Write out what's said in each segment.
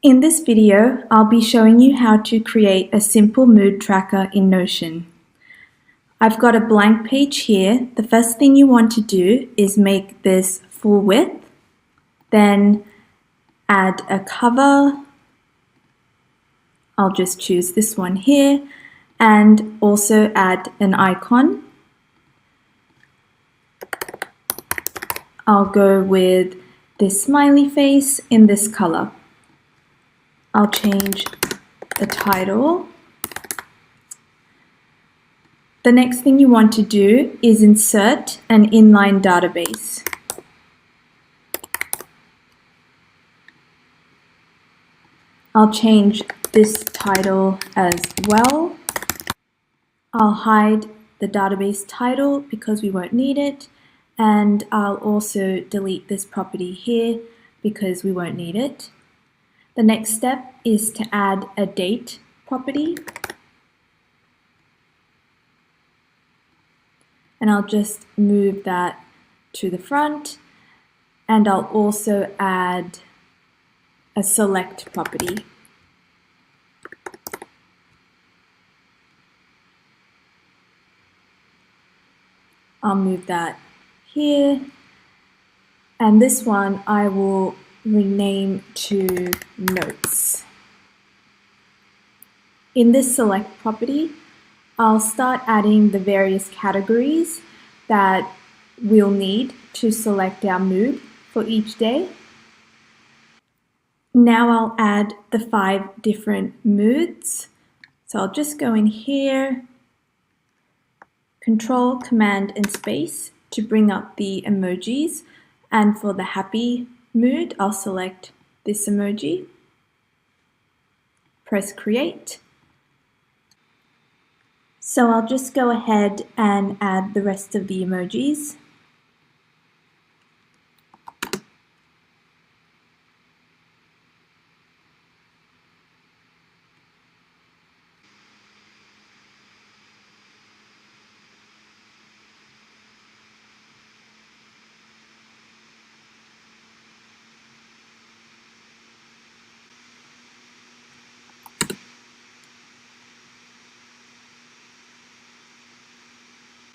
In this video, I'll be showing you how to create a simple mood tracker in Notion. I've got a blank page here. The first thing you want to do is make this full width, then add a cover. I'll just choose this one here, and also add an icon. I'll go with this smiley face in this color. I'll change the title. The next thing you want to do is insert an inline database. I'll change this title as well. I'll hide the database title because we won't need it, and I'll also delete this property here because we won't need it. The next step is to add a date property. And I'll just move that to the front, and I'll also add a select property. I'll move that here, and this one I will rename to notes. In this select property, I'll start adding the various categories that we'll need to select our mood for each day. Now I'll add the 5 different moods. So I'll just go in here, Control, Command, and Space to bring up the emojis. And for the happy mood, I'll select this emoji. Press Create. So I'll just go ahead and add the rest of the emojis.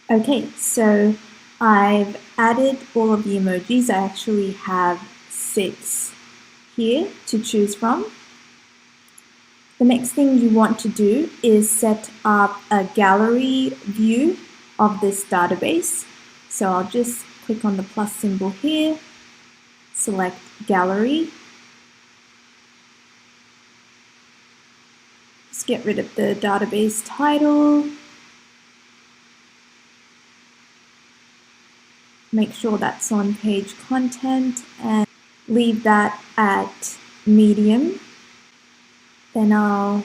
Okay, so I've added all of the emojis. I actually have 6 here to choose from. The next thing you want to do is set up a gallery view of this database. So I'll just click on the plus symbol here, select gallery. Just get rid of the database title. Make sure that's on page content and leave that at medium. Then I'll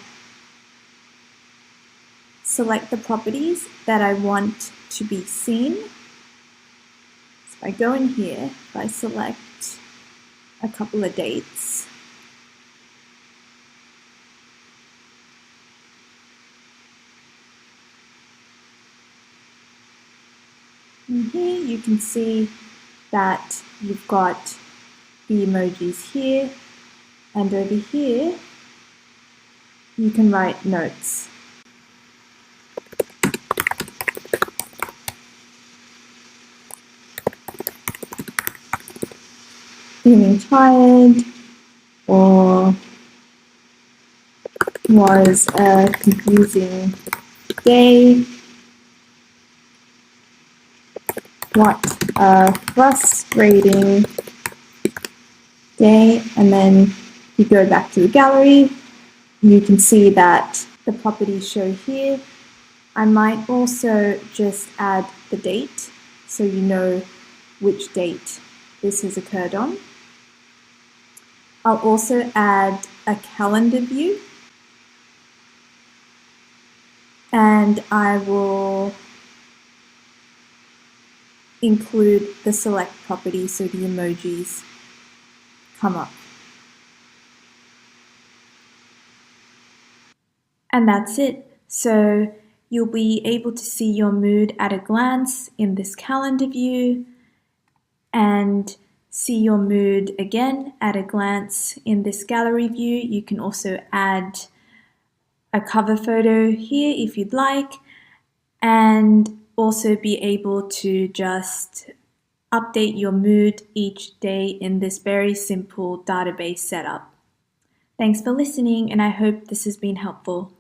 select the properties that I want to be seen. So if I go in here, if I select a couple of dates, and here you can see that you've got the emojis here, and over here you can write notes. Feeling tired, or was a confusing day. What a frustrating day. And then if you go back to the gallery, you can see that the properties show here. I might also just add the date so you know which date this has occurred on. I'll also add a calendar view, and I will include the select property so the emojis come up. And that's it. So you'll be able to see your mood at a glance in this calendar view, and see your mood again at a glance in this gallery view. You can also add a cover photo here if you'd like, and also be able to just update your mood each day in this very simple database setup. Thanks for listening, and I hope this has been helpful.